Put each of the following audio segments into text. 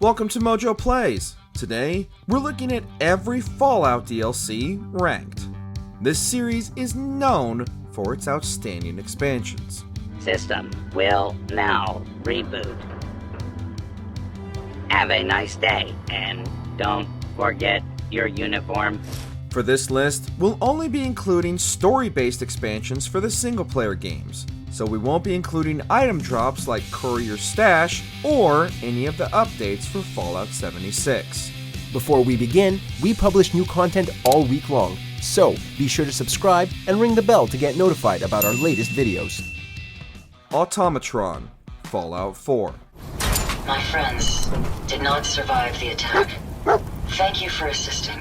Welcome to MojoPlays. Today, we're looking at every Fallout DLC ranked. This series is known for its outstanding expansions. System will now reboot. Have a nice day, and don't forget your uniform. For this list, we'll only be including story-based expansions for the single-player games, so we won't be including item drops like Courier Stash or any of the updates for Fallout 76. Before we begin, we publish new content all week long, so be sure to subscribe and ring the bell to get notified about our latest videos. Automatron, Fallout 4. My friends did not survive the attack. Thank you for assisting.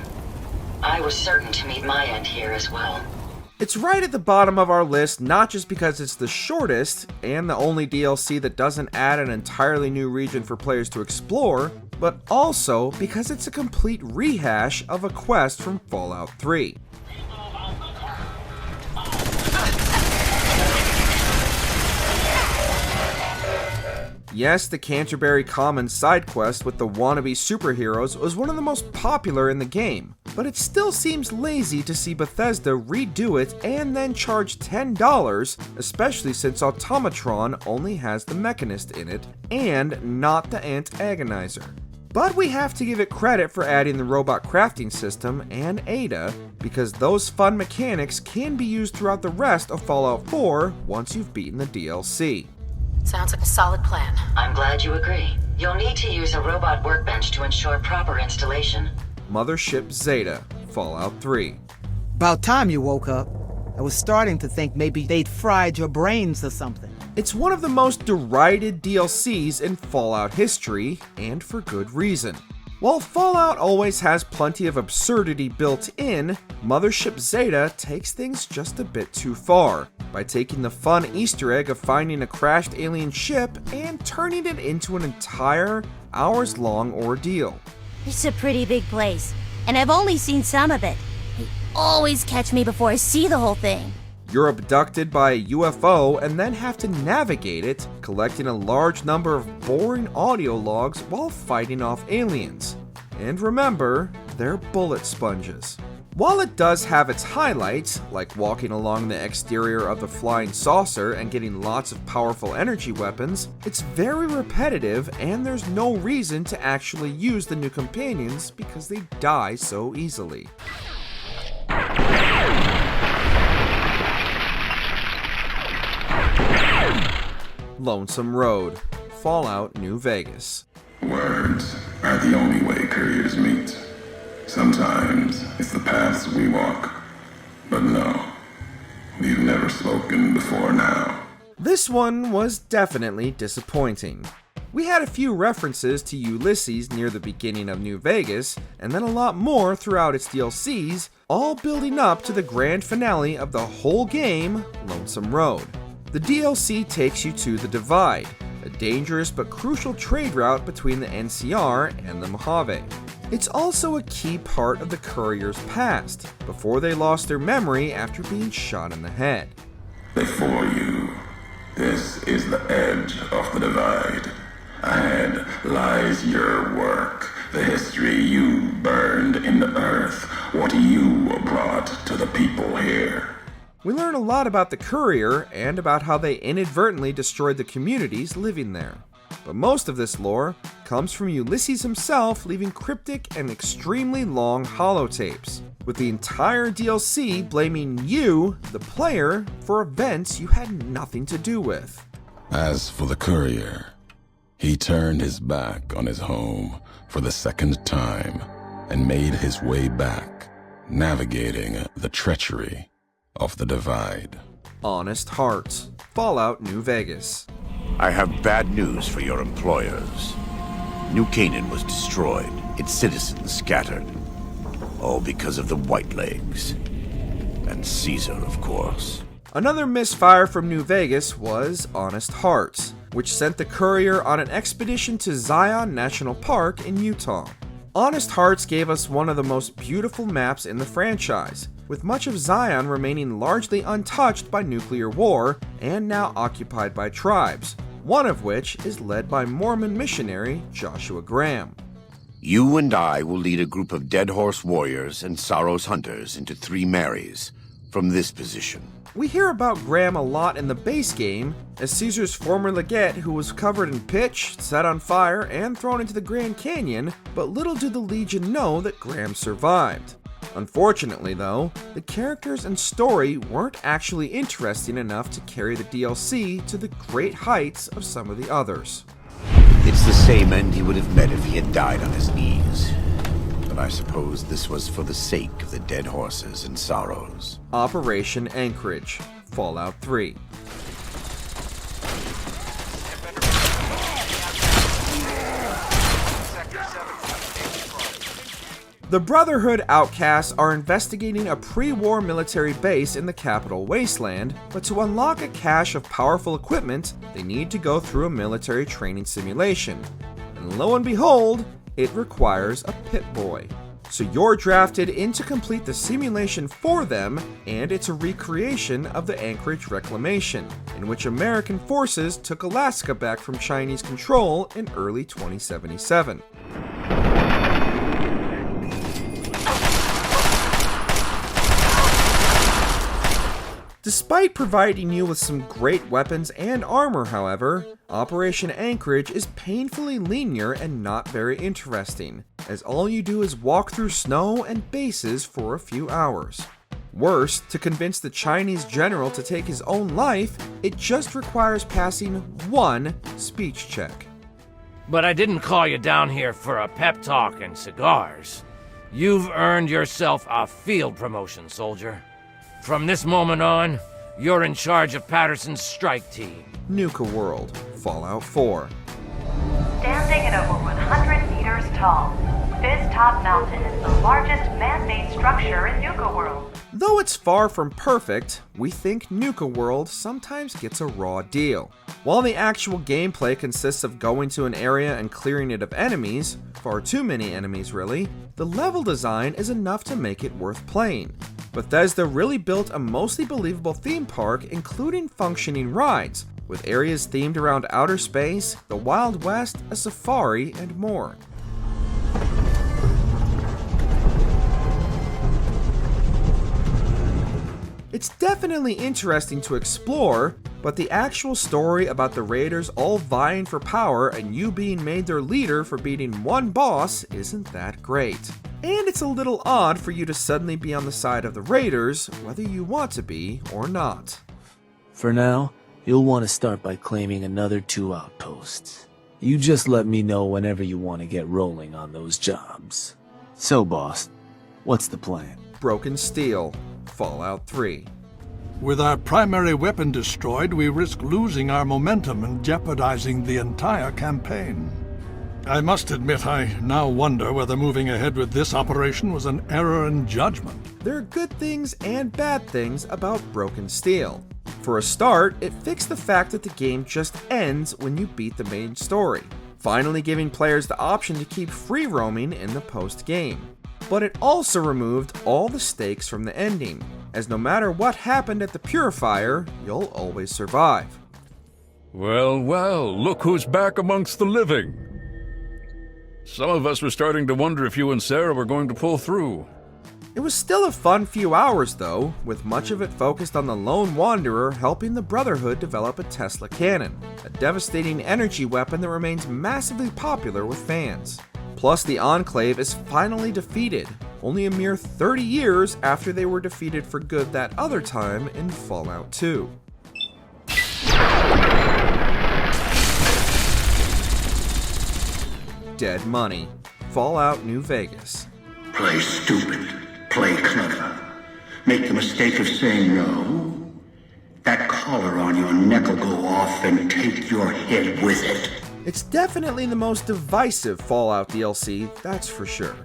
I was certain to meet my end here as well. It's right at the bottom of our list, not just because it's the shortest and the only DLC that doesn't add an entirely new region for players to explore, but also because it's a complete rehash of a quest from Fallout 3. Yes, the Canterbury Commons side quest with the wannabe superheroes was one of the most popular in the game, but it still seems lazy to see Bethesda redo it and then charge $10, especially since Automatron only has the Mechanist in it, and not the Ant Agonizer. But we have to give it credit for adding the robot crafting system and Ada, because those fun mechanics can be used throughout the rest of Fallout 4 once you've beaten the DLC. Sounds like a solid plan. I'm glad you agree. You'll need to use a robot workbench to ensure proper installation. Mothership Zeta, Fallout 3. About time you woke up. I was starting to think maybe they'd fried your brains or something. It's one of the most derided DLCs in Fallout history, and for good reason. While Fallout always has plenty of absurdity built in, Mothership Zeta takes things just a bit too far, by taking the fun Easter egg of finding a crashed alien ship and turning it into an entire hours-long ordeal. It's a pretty big place, and I've only seen some of it. They always catch me before I see the whole thing. You're abducted by a UFO and then have to navigate it, collecting a large number of boring audio logs while fighting off aliens. And remember, they're bullet sponges. While it does have its highlights, like walking along the exterior of the flying saucer and getting lots of powerful energy weapons, it's very repetitive and there's no reason to actually use the new companions because they die so easily. Lonesome Road, Fallout New Vegas. Words are the only way couriers meet. Sometimes it's the paths we walk, but no, we've never spoken before now. This one was definitely disappointing. We had a few references to Ulysses near the beginning of New Vegas, and then a lot more throughout its DLCs, all building up to the grand finale of the whole game, Lonesome Road. The DLC takes you to the Divide, a dangerous but crucial trade route between the NCR and the Mojave. It's also a key part of the courier's past, before they lost their memory after being shot in the head. Before you, this is the edge of the Divide. Ahead lies your work, the history you burned in the earth, what you brought to the people here. We learn a lot about the courier and about how they inadvertently destroyed the communities living there. But most of this lore comes from Ulysses himself leaving cryptic and extremely long holotapes, with the entire DLC blaming you, the player, for events you had nothing to do with. As for the courier, he turned his back on his home for the second time and made his way back, navigating the treachery of the Divide. Honest Hearts, Fallout New Vegas. I have bad news for your employers. New Canaan was destroyed, its citizens scattered. All because of the Whitelegs. And Caesar, of course. Another misfire from New Vegas was Honest Hearts, which sent the courier on an expedition to Zion National Park in Utah. Honest Hearts gave us one of the most beautiful maps in the franchise, with much of Zion remaining largely untouched by nuclear war and now occupied by tribes, one of which is led by Mormon missionary Joshua Graham. You and I will lead a group of Dead Horse warriors and Sorrow's hunters into 3 Marys from this position. We hear about Graham a lot in the base game, as Caesar's former legate who was covered in pitch, set on fire, and thrown into the Grand Canyon, but little did the Legion know that Graham survived. Unfortunately though, the characters and story weren't actually interesting enough to carry the DLC to the great heights of some of the others. It's the same end he would have met if he had died on his knees. But I suppose this was for the sake of the Dead Horses and Sorrows. Operation Anchorage, Fallout 3. The Brotherhood outcasts are investigating a pre-war military base in the capital Wasteland, but to unlock a cache of powerful equipment, they need to go through a military training simulation. And lo and behold, it requires a Pip-Boy. So you're drafted in to complete the simulation for them, and it's a recreation of the Anchorage reclamation, in which American forces took Alaska back from Chinese control in early 2077. Despite providing you with some great weapons and armor, however, Operation Anchorage is painfully linear and not very interesting, as all you do is walk through snow and bases for a few hours. Worse, to convince the Chinese general to take his own life, it just requires passing one speech check. But I didn't call you down here for a pep talk and cigars. You've earned yourself a field promotion, soldier. From this moment on, you're in charge of Patterson's strike team. Nuka-World, Fallout 4. Standing at over 100 meters tall, this top mountain is the largest man-made structure in Nuka-World. Though it's far from perfect, we think Nuka-World sometimes gets a raw deal. While the actual gameplay consists of going to an area and clearing it of enemies, far too many enemies really, the level design is enough to make it worth playing. Bethesda really built a mostly believable theme park, including functioning rides, with areas themed around outer space, the Wild West, a safari, and more. It's definitely interesting to explore, but the actual story about the raiders all vying for power and you being made their leader for beating one boss isn't that great. And it's a little odd for you to suddenly be on the side of the raiders, whether you want to be or not. For now, you'll want to start by claiming another 2 outposts. You just let me know whenever you want to get rolling on those jobs. So, boss, what's the plan? Broken Steel, Fallout 3. With our primary weapon destroyed, we risk losing our momentum and jeopardizing the entire campaign. I must admit, I now wonder whether moving ahead with this operation was an error in judgment. There are good things and bad things about Broken Steel. For a start, it fixed the fact that the game just ends when you beat the main story, finally giving players the option to keep free roaming in the post-game. But it also removed all the stakes from the ending, as no matter what happened at the Purifier, you'll always survive. Well, well, look who's back amongst the living. Some of us were starting to wonder if you and Sarah were going to pull through. It was still a fun few hours though, with much of it focused on the Lone Wanderer helping the Brotherhood develop a Tesla cannon, a devastating energy weapon that remains massively popular with fans. Plus, the Enclave is finally defeated, only a mere 30 years after they were defeated for good that other time in Fallout 2. Dead Money, Fallout New Vegas. Play stupid, play clever. Make the mistake of saying no. That collar on your neck will go off and take your head with it. It's definitely the most divisive Fallout DLC, that's for sure.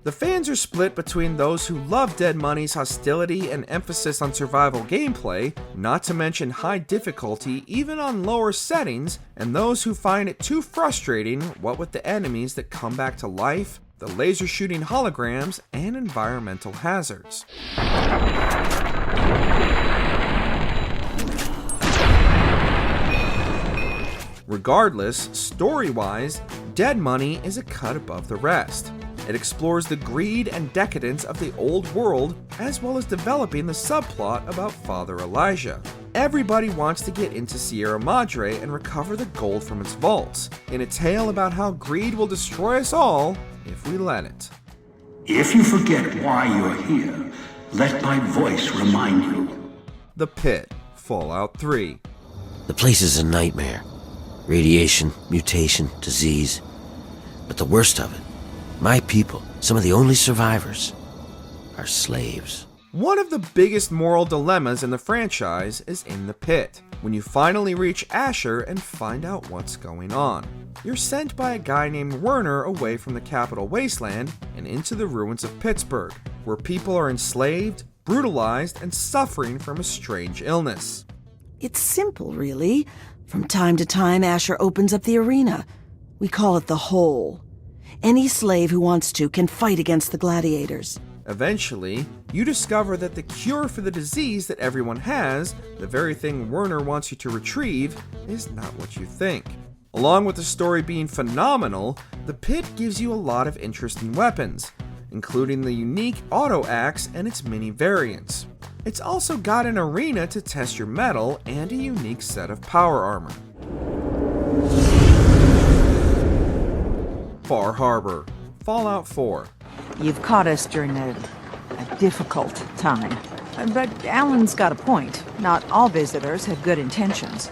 The fans are split between those who love Dead Money's hostility and emphasis on survival gameplay, not to mention high difficulty even on lower settings, and those who find it too frustrating, what with the enemies that come back to life, the laser shooting holograms, and environmental hazards. Regardless, story-wise, Dead Money is a cut above the rest. It explores the greed and decadence of the old world, as well as developing the subplot about Father Elijah. Everybody wants to get into Sierra Madre and recover the gold from its vaults, in a tale about how greed will destroy us all if we let it. If you forget why you're here, let my voice remind you. The Pit, Fallout 3. The place is a nightmare. Radiation, mutation, disease. But the worst of it, my people, some of the only survivors, are slaves. One of the biggest moral dilemmas in the franchise is in the Pit, when you finally reach Asher and find out what's going on. You're sent by a guy named Werner away from the capital wasteland and into the ruins of Pittsburgh, where people are enslaved, brutalized, and suffering from a strange illness. It's simple, really. From time to time, Asher opens up the arena. We call it the Hole. Any slave who wants to can fight against the gladiators. Eventually, you discover that the cure for the disease that everyone has, the very thing Werner wants you to retrieve, is not what you think. Along with the story being phenomenal, the Pit gives you a lot of interesting weapons, including the unique auto axe and its many variants. It's also got an arena to test your metal and a unique set of power armor. Far Harbor, Fallout 4. You've caught us during a difficult time. But Alan's got a point. Not all visitors have good intentions.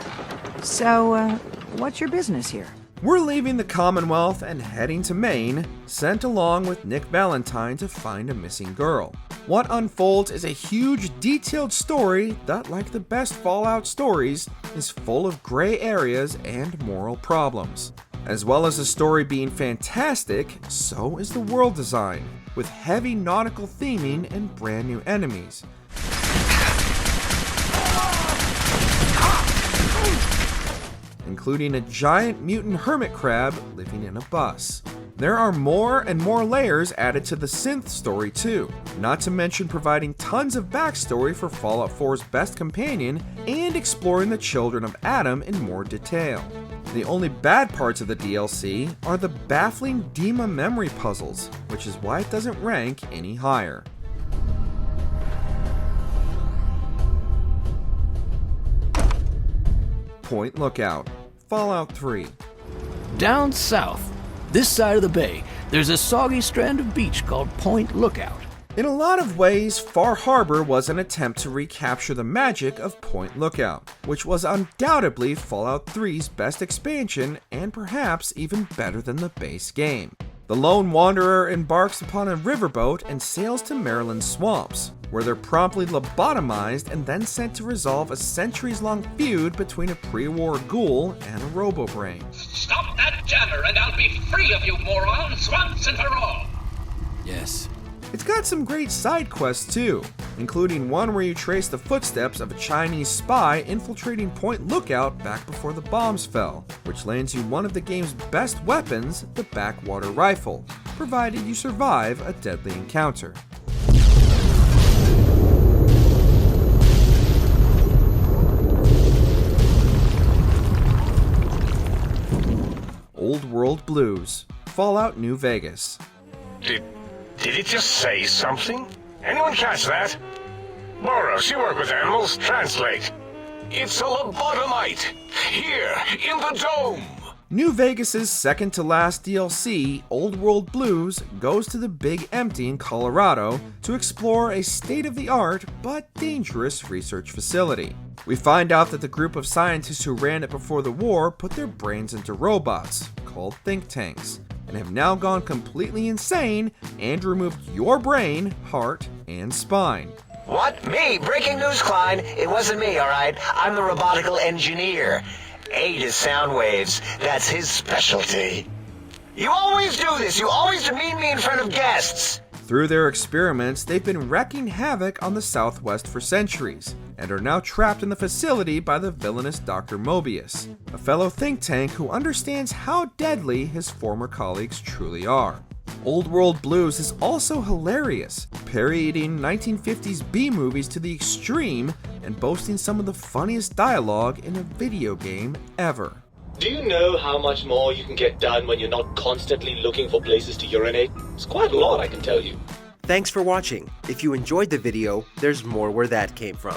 So, what's your business here? We're leaving the Commonwealth and heading to Maine, sent along with Nick Valentine to find a missing girl. What unfolds is a huge, detailed story that, like the best Fallout stories, is full of gray areas and moral problems. As well as the story being fantastic, so is the world design, with heavy nautical theming and brand new enemies. Including a giant mutant hermit crab living in a bus. There are more and more layers added to the synth story too, not to mention providing tons of backstory for Fallout 4's best companion and exploring the children of Adam in more detail. The only bad parts of the DLC are the baffling Dima memory puzzles, which is why it doesn't rank any higher. Point Lookout, Fallout 3. Down south, this side of the bay, there's a soggy strand of beach called Point Lookout. In a lot of ways, Far Harbor was an attempt to recapture the magic of Point Lookout, which was undoubtedly Fallout 3's best expansion and perhaps even better than the base game. The lone wanderer embarks upon a riverboat and sails to Maryland's swamps, where they're promptly lobotomized and then sent to resolve a centuries-long feud between a pre-war ghoul and a robo-brain. Stop that jammer and I'll be free of you morons once and for all! Yes. It's got some great side quests too, including one where you trace the footsteps of a Chinese spy infiltrating Point Lookout back before the bombs fell, which lands you one of the game's best weapons, the backwater rifle, provided you survive a deadly encounter. Old World Blues, Fallout New Vegas. Did it just say something? Anyone catch that? Boros, you work with animals. Translate. It's a lobotomite. Here, in the dome. New Vegas' second to last DLC, Old World Blues, goes to the Big Empty in Colorado to explore a state-of-the-art but dangerous research facility. We find out that the group of scientists who ran it before the war put their brains into robots, called think tanks, and have now gone completely insane and removed your brain, heart, and spine. What? Me? Breaking news, Klein. It wasn't me, alright? I'm the robotical engineer. Aid is sound waves. That's his specialty. You always do this. You always demean me in front of guests. Through their experiments, they've been wreaking havoc on the Southwest for centuries, and are now trapped in the facility by the villainous Dr. Mobius, a fellow think tank who understands how deadly his former colleagues truly are. Old World Blues is also hilarious, parodying 1950s B-movies to the extreme and boasting some of the funniest dialogue in a video game ever. Do you know how much more you can get done when you're not constantly looking for places to urinate? It's quite a lot, I can tell you. Thanks for watching. If you enjoyed the video, there's more where that came from.